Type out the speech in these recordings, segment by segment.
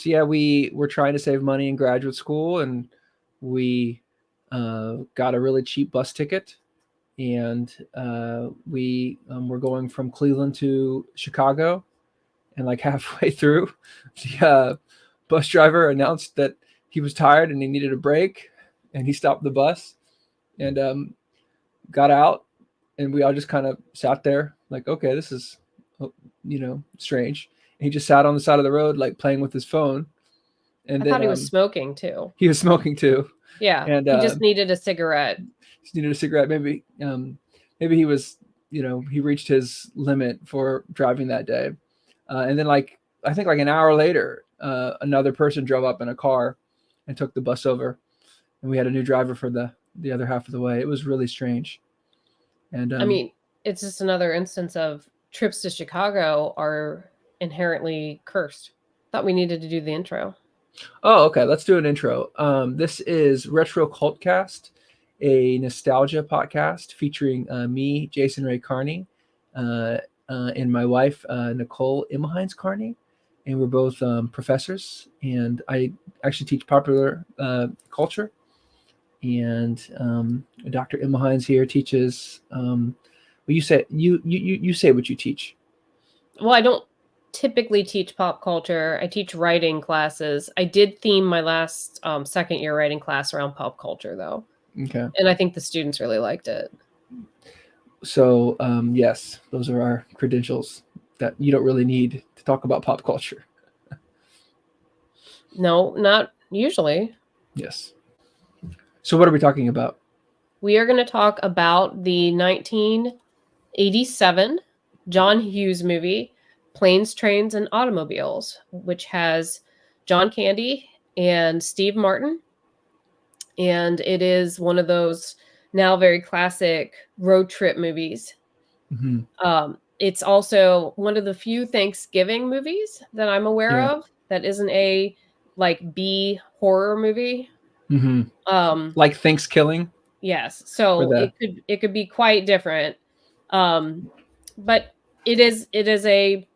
So yeah, we were trying to save money in graduate school, and we got a really cheap bus ticket, and we were going from Cleveland to Chicago, and like halfway through, the bus driver announced that he was tired and he needed a break, and he stopped the bus and got out, and we all just kind of sat there like, okay, this is strange. And he just sat on the side of the road like playing with his phone, and I then thought he was smoking too. he was smoking too. Yeah, and he just needed a cigarette. Just needed a cigarette. Maybe he was, he reached his limit for driving that day. And then I think like an hour later, another person drove up in a car and took the bus over, and we had a new driver for the other half of the way. It was really strange. And I mean, it's just another instance of trips to Chicago are inherently cursed. Thought we needed to do the intro. Oh, okay. Let's do an intro. This is RetroCultCast, a nostalgia podcast featuring me, Jason Ray Carney, and my wife, Nicole Imhines Carney. And we're both professors, and I actually teach popular culture. And Dr. Imhines here teaches. Well, you say you say what you teach. Well, I don't typically teach pop culture. I teach writing classes. I did theme my last second year writing class around pop culture, though. Okay. And I think the students really liked it. So yes, those are our credentials that you don't really need to talk about pop culture. No, not usually. Yes. So what are we talking about? We are going to talk about the 1987 John Hughes movie, Planes, Trains, and Automobiles, which has John Candy and Steve Martin. And it is one of those now very classic road trip movies. Mm-hmm. It's also one of the few Thanksgiving movies that I'm aware of that isn't a B horror movie. Mm-hmm. Like Thanksgiving. Yes, so it could be quite different, but it is a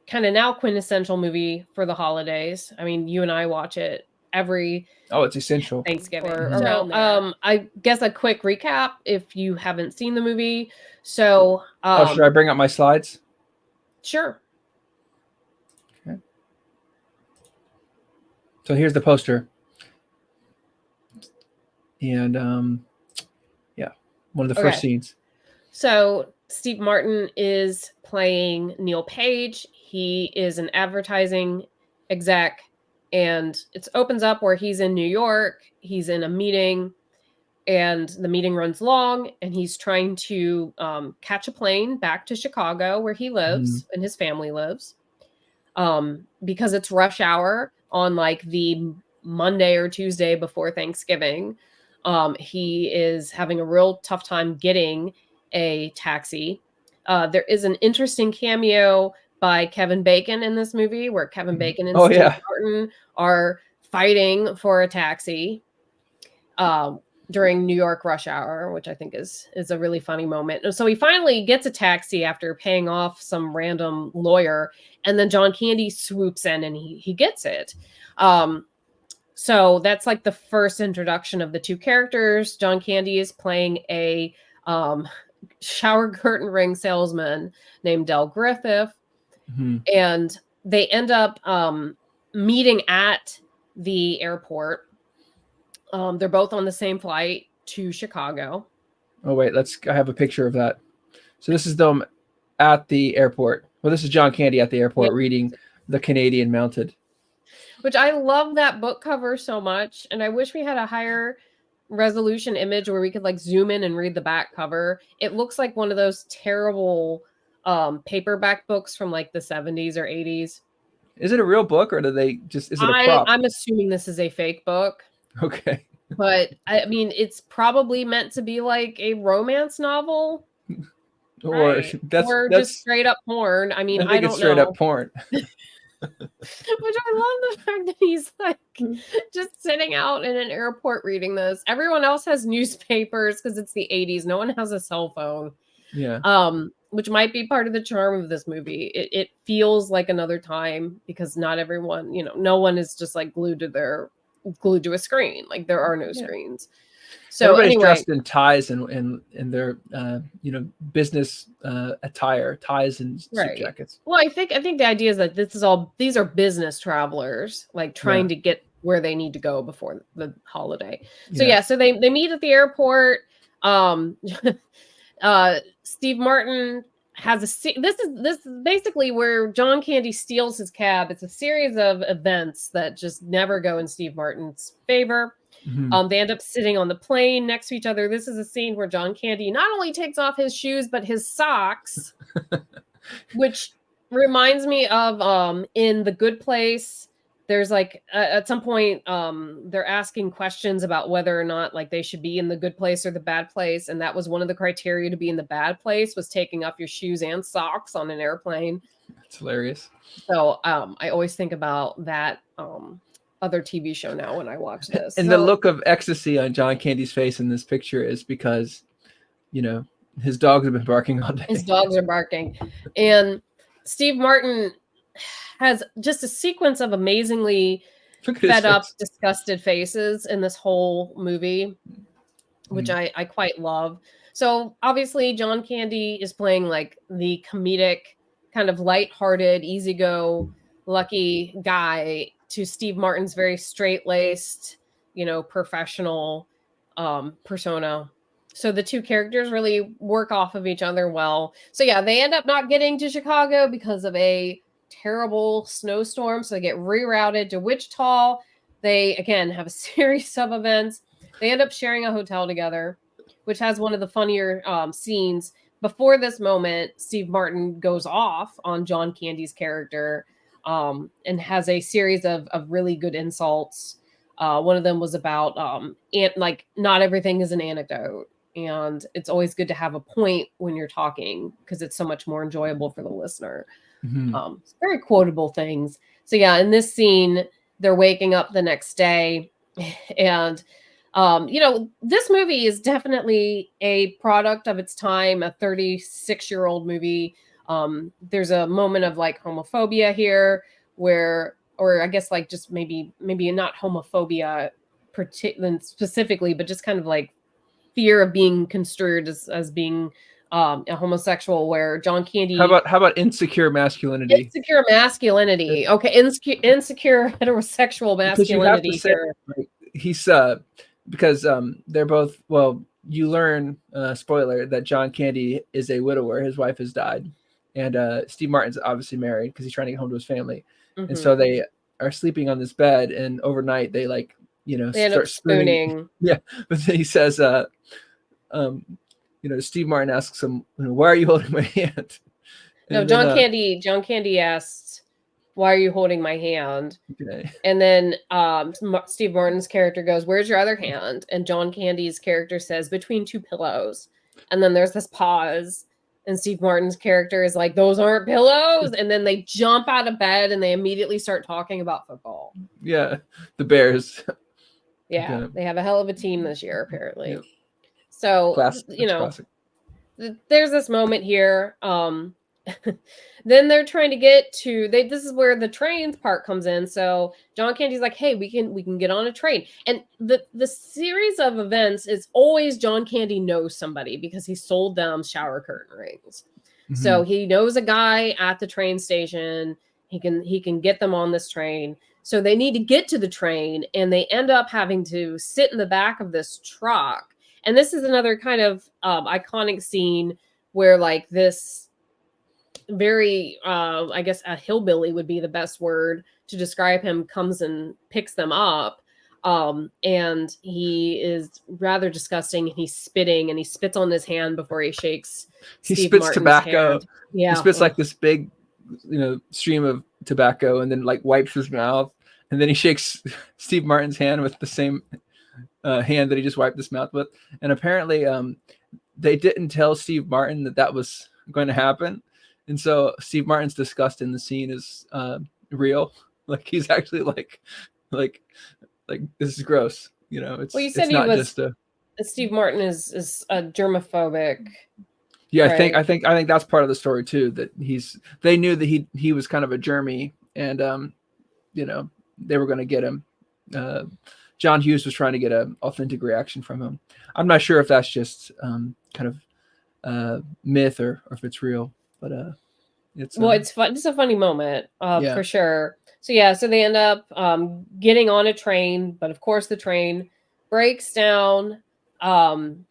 kind of now quintessential movie for the holidays. I mean, you and I watch it every it's essential Thanksgiving. So I guess a quick recap if you haven't seen the movie. So should I bring up my slides? Sure. Okay. So here's the poster. And one of the first scenes. So Steve Martin is playing Neil Page. He is an advertising exec, and it opens up where he's in New York. He's in a meeting, and the meeting runs long, and he's trying to catch a plane back to Chicago where he lives and his family lives, because it's rush hour on the Monday or Tuesday before Thanksgiving. He is having a real tough time getting a taxi. There is an interesting cameo by Kevin Bacon in this movie where Kevin Bacon and Steve Martin are fighting for a taxi during New York rush hour, which I think is a really funny moment. So he finally gets a taxi after paying off some random lawyer, and then John Candy swoops in and he gets it. So that's the first introduction of the two characters. John Candy is playing a shower curtain ring salesman named Del Griffith. And they end up meeting at the airport. They're both on the same flight to Chicago. Oh, wait, I have a picture of that. So this is them at the airport. Well, this is John Candy at the airport reading The Canadian Mounted. Which I love that book cover so much. And I wish we had a higher resolution image where we could zoom in and read the back cover. It looks like one of those terrible paperback books from the 70s or 80s. Is it a real book, or is it a prop? I'm assuming this is a fake book. Okay. But I mean, it's probably meant to be a romance novel. Or just straight up porn. I mean, I don't know. Straight up porn. Which I love the fact that he's just sitting out in an airport reading this. Everyone else has newspapers because it's the 80s. No one has a cell phone. Yeah. which might be part of the charm of this movie. It feels like another time because not everyone, no one is just like glued to a screen. Like there are no screens. So everybody's anyway, dressed in ties and their business attire, ties and suit jackets. Well, I think the idea is that these are business travelers like trying to get where they need to go before the holiday. So so they meet at the airport. Steve Martin has this is basically where John Candy steals his cab. It's a series of events that just never go in Steve Martin's favor. They end up sitting on the plane next to each other. This is a scene where John Candy not only takes off his shoes but his socks, which reminds me of in The Good Place. There's like at some point they're asking questions about whether or not like they should be in the good place or the bad place, and that was one of the criteria to be in the bad place was taking off your shoes and socks on an airplane. That's hilarious. So I always think about that other TV show now when I watch this. And the look of ecstasy on John Candy's face in this picture is because his dogs have been barking all day. His dogs are barking, and Steve Martin has just a sequence of amazingly fed up, disgusted faces in this whole movie, which I quite love. So obviously John Candy is playing like the comedic, kind of lighthearted, easygo-lucky guy to Steve Martin's very straight-laced, professional persona. So the two characters really work off of each other well. So they end up not getting to Chicago because of a terrible snowstorm, so they get rerouted to Wichita. They again have a series of events. They end up sharing a hotel together, which has one of the funnier scenes. Before this moment, Steve Martin goes off on John Candy's character and has a series of really good insults. One of them was about like not everything is an anecdote, and it's always good to have a point when you're talking because it's so much more enjoyable for the listener. Very quotable things. So in this scene, they're waking up the next day, and this movie is definitely a product of its time, a 36-year-old movie. There's a moment of like homophobia here or I guess like just maybe not homophobia specifically, but just kind of like fear of being construed as being a homosexual, where John Candy. How about insecure masculinity? Insecure masculinity. Okay, insecure heterosexual masculinity. Because you have to say, he's because they're both. Well, you learn spoiler that John Candy is a widower. His wife has died, and Steve Martin's obviously married because he's trying to get home to his family, and so they are sleeping on this bed. And overnight, they they start spooning. Yeah, but then he says, Steve Martin asks him, "Why are you holding my hand?" No, John Candy asks, "Why are you holding my hand?" Okay. And then Steve Martin's character goes, "Where's your other hand?" And John Candy's character says, "Between two pillows." And then there's this pause, and Steve Martin's character is like, "Those aren't pillows." And then they jump out of bed and they immediately start talking about football. Yeah, the Bears. Yeah, they have a hell of a team this year, apparently. Yeah. So, classic. There's this moment here. Then they're trying to get to this is where the trains part comes in. So John Candy's like, "Hey, we can get on a train." And the series of events is always John Candy knows somebody because he sold them shower curtain rings. So he knows a guy at the train station. He can get them on this train. So they need to get to the train, and they end up having to sit in the back of this truck. And this is another kind of iconic scene where like this very, I guess a hillbilly would be the best word to describe him, comes and picks them up. And he is rather disgusting, and he's spitting, and he spits on his hand before he shakes Steve Martin's tobacco. Hand. Yeah. He spits like this big, stream of tobacco, and then like wipes his mouth, and then he shakes Steve Martin's hand with the same hand that he just wiped his mouth with. And apparently they didn't tell Steve Martin that was going to happen, and so Steve Martin's disgust in the scene is real. Like he's actually like this is gross. It's, well, you said it's not just Steve Martin is a germophobic Yeah, Right. I think that's part of the story too. That they knew that he was kind of a germy, and you know, they were going to get him. Uh, John Hughes was trying to get an authentic reaction from him. I'm not sure if that's just kind of myth or if it's real, but it's Well, it's fun. It's a funny moment, yeah. for sure. So yeah, so they end up getting on a train, but of course the train breaks down, um,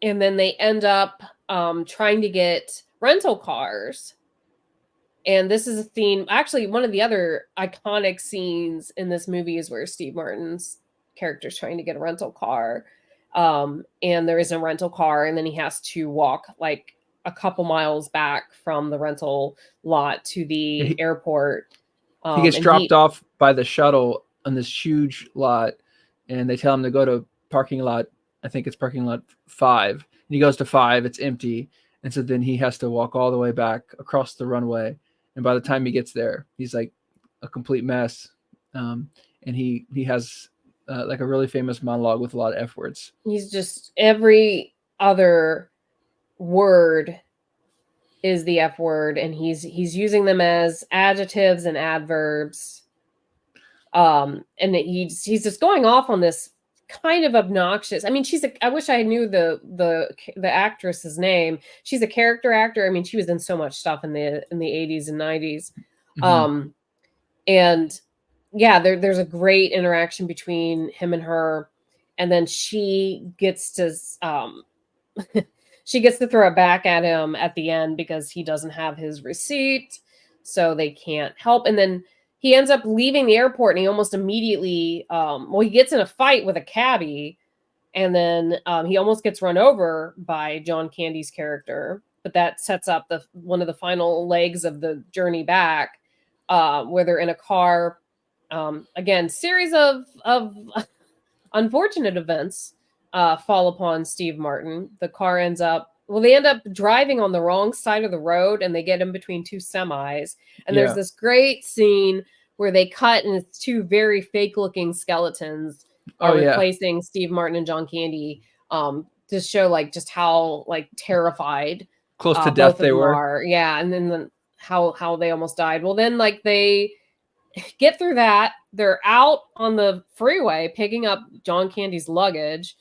and then they end up trying to get rental cars. And this is a theme. Actually, one of the other iconic scenes in this movie is where Steve Martin's character is trying to get a rental car, and there isn't a rental car, and then he has to walk like a couple miles back from the rental lot to the He, airport. he gets And dropped he off by the shuttle on this huge lot, and they tell him to go to parking lot. I think it's parking lot 5. And he goes to 5. It's empty, and so then he has to walk all the way back across the runway. And by the time he gets there, he's like a complete mess. And he has like a really famous monologue with a lot of F words. he's just every other word is the F word, and he's using them as adjectives and adverbs. And he's just going off on this kind of obnoxious. I mean, I wish I knew the actress's name. She's a character actor. I mean, she was in so much stuff in the 80s and 90s. Mm-hmm. Um, and yeah, there's a great interaction between him and her, and then she gets to throw it back at him at the end because he doesn't have his receipt, so they can't help. And then he ends up leaving the airport, and he almost immediately, he gets in a fight with a cabbie, and then he almost gets run over by John Candy's character. But that sets up the one of the final legs of the journey back, where they're in a car. Again, series of unfortunate events fall upon Steve Martin. The car ends up, they end up driving on the wrong side of the road, and they get in between two semis. And there's Yeah. this great scene where they cut, and it's two very fake looking skeletons are Oh yeah. replacing Steve Martin and John Candy, to show like just how like terrified Close to death both of they them were. are. Yeah, and then how they almost died. Well, then like they get through that. They're out on the freeway picking up John Candy's luggage,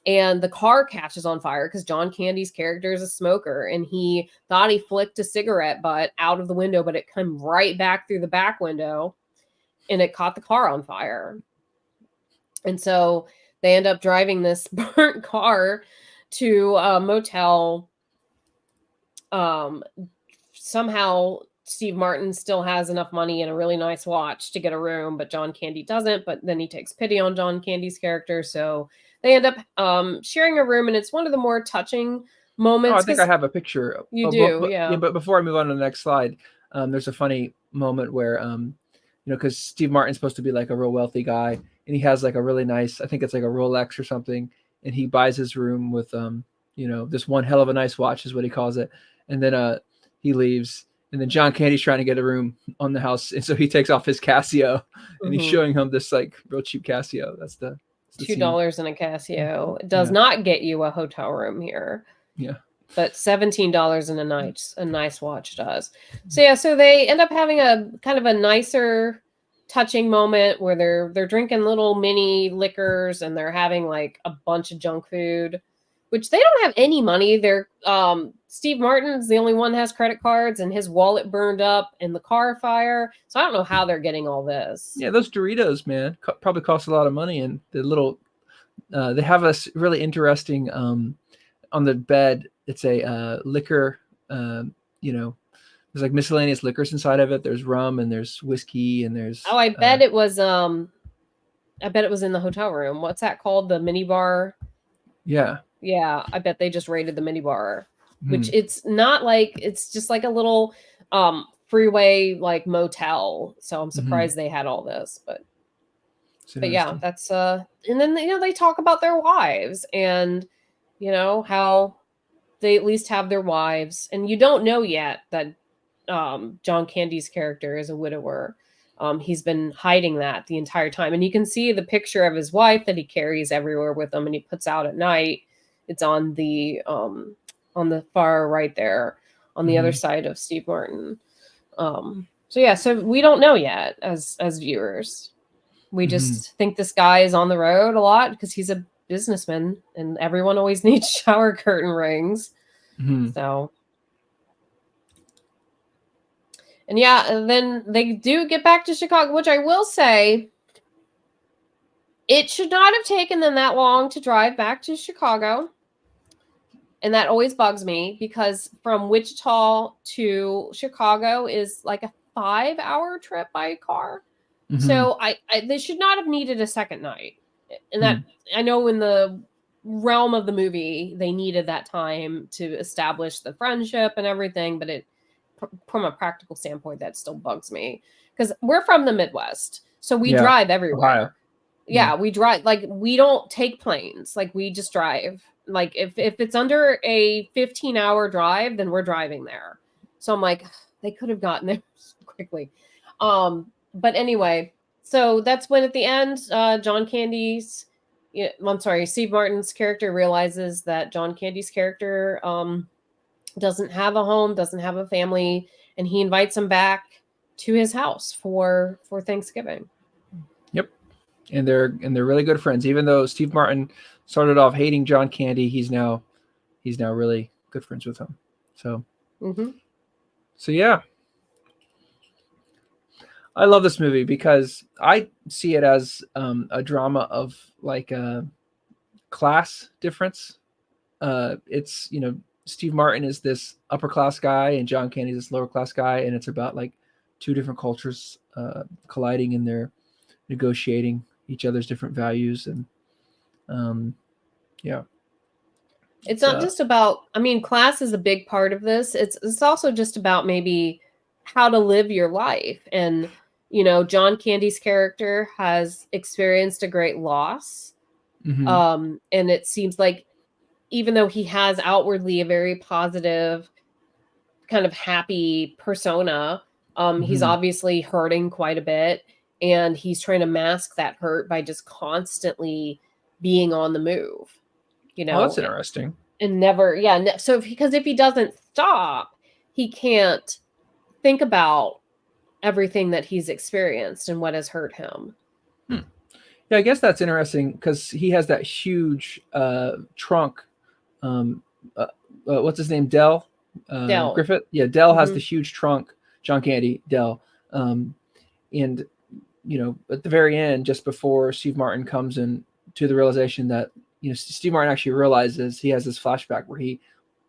and the car catches on fire because John Candy's character is a smoker, and he thought he flicked a cigarette butt out of the window, but it came right back through the back window, and it caught the car on fire. And so they end up driving this burnt car to a motel. Somehow Steve Martin still has enough money and a really nice watch to get a room, but John Candy doesn't. But then he takes pity on John Candy's character, so they end up sharing a room, and it's one of the more touching Oh, I moments think I because have a picture. you Oh, do, yeah. yeah, but before I move on to the next slide, there's a funny moment where, because Steve Martin's supposed to be like a real wealthy guy, and he has like a really nice, I think it's like a Rolex or something, and he buys his room with, this one hell of a nice watch is what he calls it, and then he leaves, and then John Candy's trying to get a room on the house, and so he takes off his Casio, and he's showing him this like real cheap Casio. That's the scene. $2 in a Casio. It does Yeah. not get you a hotel room here. Yeah. But $17 in a nice watch does. So yeah, so they end up having a kind of a nicer, touching moment where they're drinking little mini liquors, and they're having like a bunch of junk food, which they don't have any money. They're Steve Martin's the only one that has credit cards, and his wallet burned up in the car fire. So I don't know how they're getting all this. Yeah, those Doritos, man, probably cost a lot of money, and the little they have a really interesting on the bed. It's a liquor, there's like miscellaneous liquors inside of it. There's rum and there's whiskey and there's Oh, I bet it was in the hotel room. What's that called? The mini bar? yeah. Yeah, I bet they just raided the mini bar, which it's not like, it's just like a little freeway like motel. So I'm surprised they had all this, but yeah, that's and then they talk about their wives, and how they at least have their wives, and you don't know yet that John Candy's character is a widower. He's been hiding that the entire time, and you can see the picture of his wife that he carries everywhere with him, and he puts out at night. It's on the on the far right there, on the other side of Steve Martin. So we don't know yet as viewers. We just think this guy is on the road a lot because he's a businessman, and everyone always needs shower curtain rings. So, and yeah, and then they do get back to Chicago, which I will say, it should not have taken them that long to drive back to Chicago. And that always bugs me because from Wichita to Chicago is like a 5-hour trip by car. So they should not have needed a second night. And that I know in the realm of the movie, they needed that time to establish the friendship and everything. But it, from a practical standpoint, that still bugs me because we're from the Midwest. So we drive everywhere. Ohio. Yeah, we drive. Like, we don't take planes. Like, we just drive. Like, if it's under a 15-hour drive, then we're driving there. So I'm like, they could have gotten there quickly. But anyway, so that's when at the end, Steve Martin's character realizes that John Candy's character doesn't have a home, doesn't have a family, and he invites him back to his house for Thanksgiving. Yep. And they're really good friends. Even though Steve Martin started off hating John Candy, he's now really good friends with him. So, so yeah, I love this movie because I see it as a drama of like a class difference. It's, Steve Martin is this upper class guy and John Candy is this lower class guy, and it's about like two different cultures colliding in their negotiating each other's different values. And yeah, it's not just about, I mean, class is a big part of this. It's also just about maybe how to live your life. And John Candy's character has experienced a great loss, and it seems like even though he has outwardly a very positive, kind of happy persona, he's obviously hurting quite a bit. And he's trying to mask that hurt by just constantly being on the move, Oh, that's interesting. And never, because if he doesn't stop, he can't think about everything that he's experienced and what has hurt him. Yeah, I guess that's interesting because he has that huge trunk. What's his name? Dell Griffith. Yeah, Dell has the huge trunk. John Candy, Dell. And at the very end, just before Steve Martin comes in to the realization that, Steve Martin actually realizes, he has this flashback where he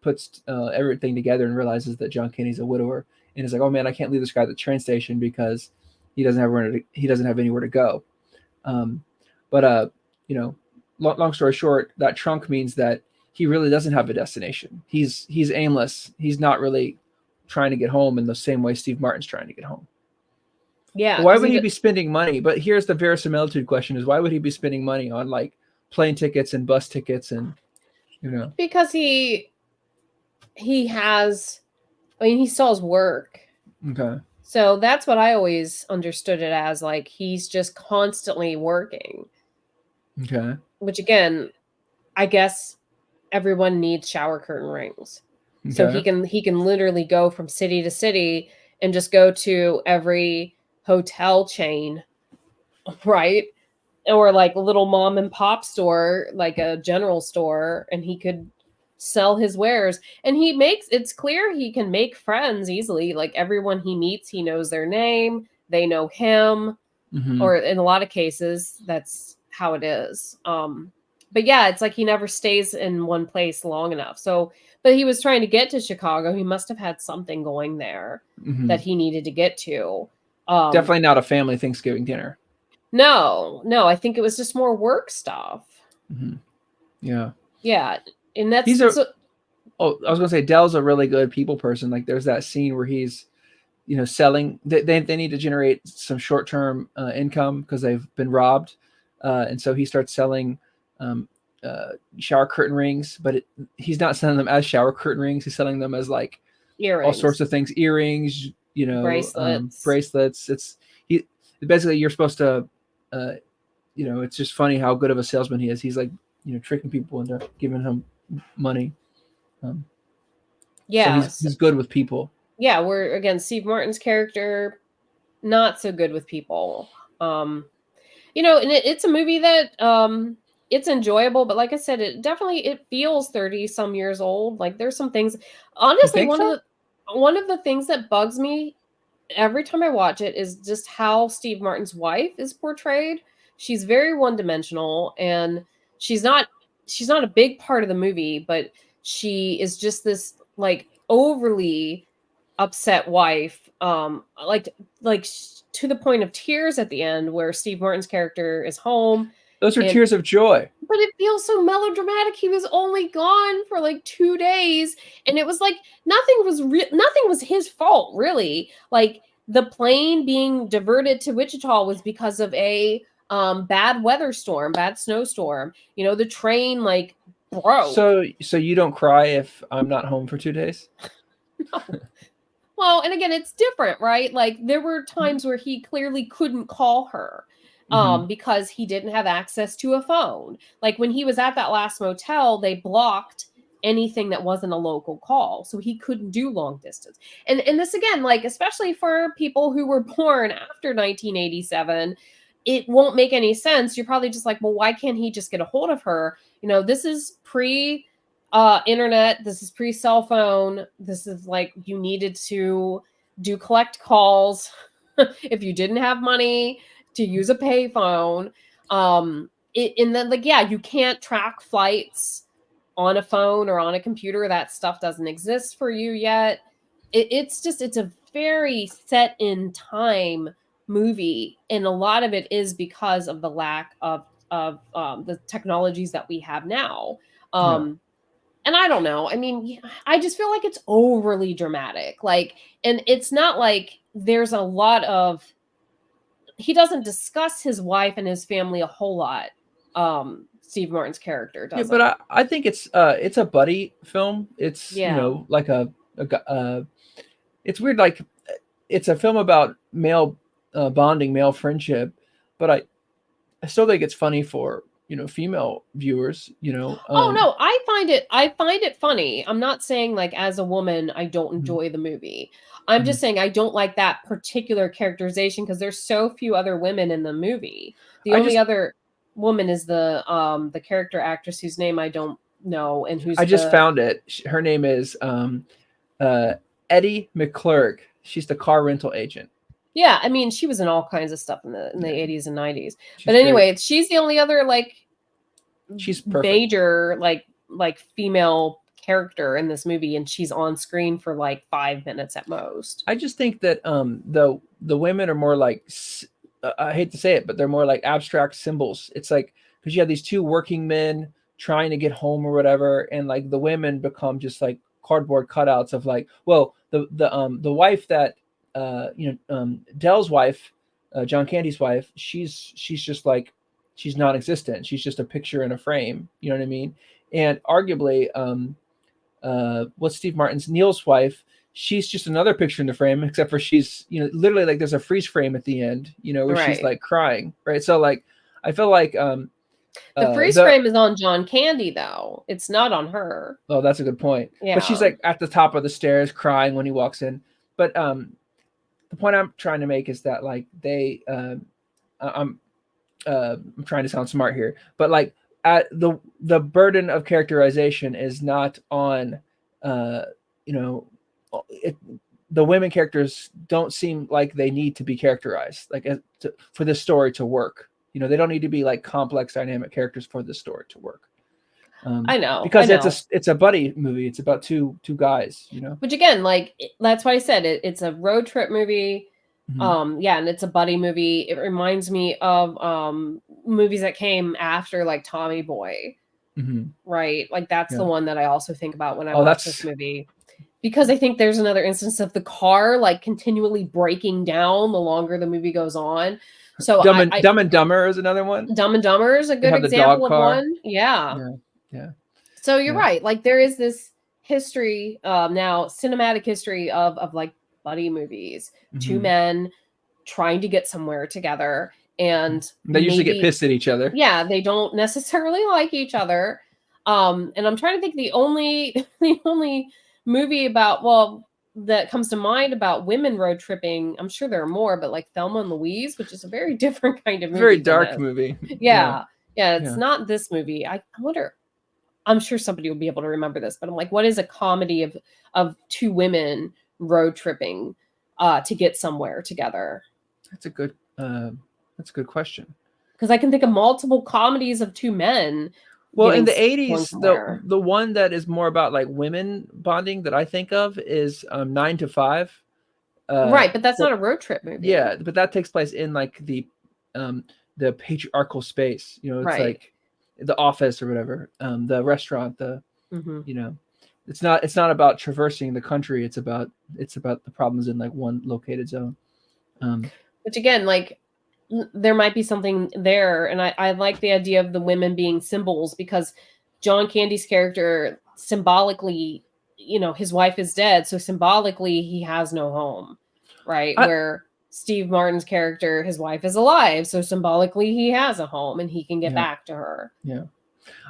puts everything together and realizes that John Candy's a widower, and he's like, oh man, I can't leave this guy at the train station because he doesn't have anywhere to go. But long story short, that trunk means that he really doesn't have a destination. He's aimless. He's not really trying to get home in the same way Steve Martin's trying to get home. Yeah. But why would he be spending money? But here's the verisimilitude question: is why would he be spending money on like plane tickets and bus tickets and because he has, I mean, he still has work. Okay. So that's what I always understood it as, like he's just constantly working. Okay. Which again, I guess everyone needs shower curtain rings. Okay. So he can literally go from city to city and just go to every hotel chain, right? Or like a little mom and pop store, like a general store, and he could sell his wares. And it's clear he can make friends easily. Like everyone he meets, he knows their name, they know him, or in a lot of cases, that's how it is. But yeah, it's like he never stays in one place long enough. So, but he was trying to get to Chicago. He must have had something going there that he needed to get to. Definitely not a family Thanksgiving dinner. No, I think it was just more work stuff. Yeah. Yeah. And that's I was gonna say Dell's a really good people person. Like there's that scene where he's, selling. They need to generate some short-term income because they've been robbed, and so he starts selling shower curtain rings. But he's not selling them as shower curtain rings. He's selling them as like earrings, all sorts of things, earrings, bracelets. It's basically you're supposed to, it's just funny how good of a salesman he is. He's like, tricking people into giving him money. So Yes. he's good with people. Yeah, we're again Steve Martin's character not so good with people. You know, and it's a movie that it's enjoyable, but like I said, it feels 30 some years old. Like there's some things, You honestly, think so? one of the things that bugs me every time I watch it is just how Steve Martin's wife is portrayed. She's very one-dimensional, and she's not she's not a big part of the movie, but she is just this like overly upset wife, to the point of tears at the end, where Steve Martin's character is home. Those are And tears of joy. but it feels so melodramatic. He was only gone for like 2 days, and it was like nothing was his fault, really. Like the plane being diverted to Wichita was because of a bad weather storm, bad snowstorm. You know, the train like broke. So you don't cry if I'm not home for 2 days? Well, and again, it's different, right? Like there were times where he clearly couldn't call her Mm-hmm. because he didn't have access to a phone. Like when he was at that last motel, they blocked anything that wasn't a local call, so he couldn't do long distance. And this again, like especially for people who were born after 1987, it won't make any sense. You're probably just like, well, why can't he just get a hold of her? You know, this is pre internet, this is pre cell phone, this is like you needed to do collect calls if you didn't have money to use a payphone. And then like, yeah, you can't track flights on a phone or on a computer. That stuff doesn't exist for you yet. It's a very set in time movie, and a lot of it is because of the lack of the technologies that we have now. Yeah. And I don't know. I mean, I just feel like it's overly dramatic. Like, and it's not like there's a lot of, he doesn't discuss his wife and his family a whole lot. Steve Martin's character Yeah, doesn't. but I think it's a buddy film. It's, you Yeah. know, like it's weird, like it's a film about male bonding, male friendship, but I still think it's funny for, you know, female viewers, you know. Oh no, I find it funny. I'm not saying like as a woman I don't Mhm, enjoy the movie. I'm mhm. just saying I don't like that particular characterization because there's so few other women in the movie. The I only just other woman is the character actress whose name I don't know, and who's I just the found it. Her name is uh Eddie McClurg. She's the car rental agent. yeah, I mean she was in all kinds of stuff in the Yeah, 80s and 90s. But she's great. anyway, she's the only other like She's perfect. major like female character in this movie, and she's on screen for like 5 minutes at most. I just think that the women are more like I hate to say it, but they're more like abstract symbols. It's like because you have these two working men trying to get home or whatever, and like the women become just like cardboard cutouts of like, well, the wife that Dell's wife, John Candy's wife, she's just like she's non-existent. She's just a picture in a frame. You know what I mean? And arguably, what's Steve Martin's Neil's wife? She's just another picture in the frame, except for she's, you know, literally like there's a freeze frame at the end, you know, where she's Right. like crying, right? So like, I feel like The freeze the frame is on John Candy though. It's not on her. oh, that's a good point. But she's Yeah. like at the top of the stairs crying when he walks in. But the point I'm trying to make is that like I'm I'm trying to sound smart here, but like at the burden of characterization is not on uh you know it, the women characters don't seem like they need to be characterized like for this story to work. You know, they don't need to be like complex dynamic characters for this story to work. I know. I Because know. it's a buddy movie. It's about two guys, you know. Which again, like that's why I said it's a road trip movie. Mm-hmm. Yeah, and it's a buddy movie. It reminds me of movies that came after like Tommy Boy, Mm-hmm. right? Like that's the Yeah. one that I also think about when I Oh, watch this that's movie. Because I think there's another instance of the car like continually breaking down the longer the movie goes on. So Dumb and Dumber is another one. Dumb and Dumber is a They good have the dog example of car. one. Yeah. Yeah. Yeah. So you're Yeah. right. Like there is this history, now cinematic history of like buddy movies, two Mm-hmm. men trying to get somewhere together, and They usually get maybe pissed at each other. yeah, they don't necessarily like each other. And I'm trying to think the only the only movie about, that comes to mind about women road tripping. I'm sure there are more, but like Thelma and Louise, which is a very different kind of movie. Very than dark this. movie. Yeah. It's Yeah. not this movie. I wonder. I'm sure somebody will be able to remember this, but I'm like, what is a comedy of two women road tripping to get somewhere together? That's a good question. Because I can think of multiple comedies of two men. Well, in getting the going '80s, somewhere. the one that is more about like women bonding that I think of is 9 to 5. Right, but that's But not a road trip movie. yeah, but that takes place in like the patriarchal space. You know, it's Right. like the office or whatever, the restaurant, hmm you know, it's not about traversing the country. It's about the problems in like one located zone. Which again, like there might be something there, and I like the idea of the women being symbols, because John Candy's character symbolically, his wife is dead, so symbolically he has no home, right? I, Where Steve Martin's character, his wife is alive, so symbolically he has a home and he can get yeah, back to her. yeah.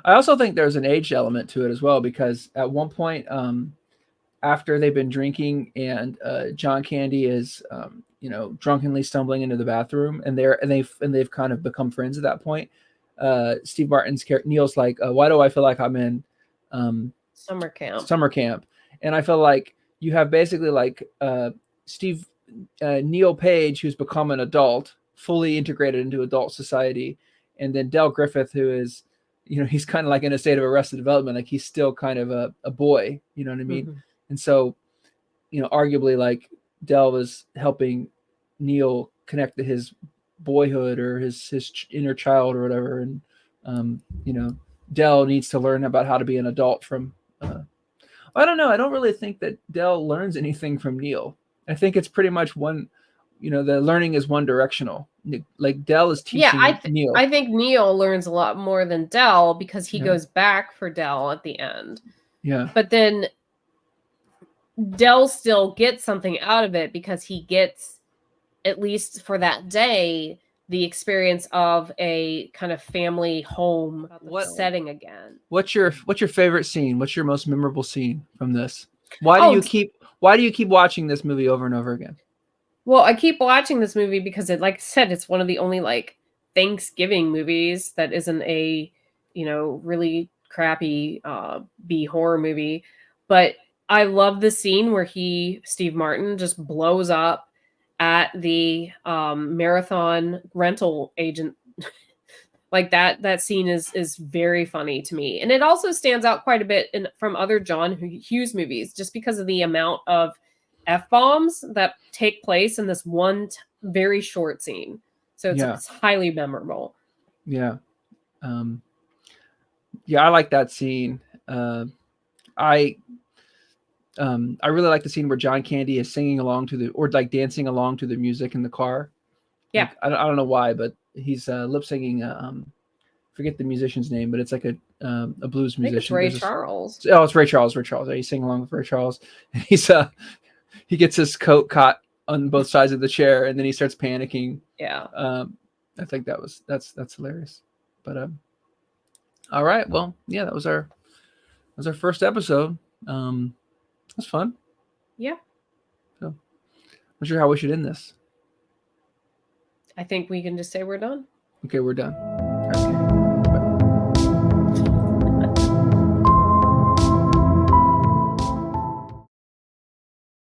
I also think there's an age element to it as well, because at one point, after they've been drinking and John Candy is drunkenly stumbling into the bathroom, and they've kind of become friends at that point. Steve Martin's character Neil's like, why do I feel like I'm in Summer camp. summer camp? And I feel like you have basically like Steve Neil Page, who's become an adult, fully integrated into adult society, and then Del Griffith, who is, he's kind of like in a state of arrested development, like he's still kind of a boy, you know what I mean? Mm-hmm. And so, arguably, like Del was helping Neil connect to his boyhood or his inner child or whatever, and Del needs to learn about how to be an adult from. I don't know. I don't really think that Del learns anything from Neil. I think it's pretty much one. The learning is one directional. Like Del is Yeah, teaching Neil. I think Neil learns a lot more than Del, because he Yeah. goes back for Del at the end. Yeah. But then Del still gets something out of it, because he gets, at least for that day, the experience of a kind of family home setting again. What's your favorite scene? What's your most memorable scene from this? Why do you keep watching this movie over and over again? Well, I keep watching this movie because like I said, it's one of the only like Thanksgiving movies that isn't a, really crappy B horror movie. But I love the scene where Steve Martin, just blows up at the marathon rental agent. Like that scene is very funny to me. And it also stands out quite a bit from other John Hughes movies, just because of the amount of F-bombs that take place in this one very short scene. So it's highly memorable. Yeah. I like that scene. I really like the scene where John Candy is singing along or like dancing along to the music in the car. Yeah. Like, I don't know why, but he's lip singing. Forget the musician's name, but it's like a blues musician. I think it's Ray Charles. It's Ray Charles. Ray Charles. He's singing along with Ray Charles. And he gets his coat caught on both sides of the chair, and then he starts panicking. Yeah. I think that's hilarious. But all right. Well, yeah, that was our first episode. It was fun. Yeah. So, I'm not sure how we should end this. I think we can just say we're done. Okay, we're done.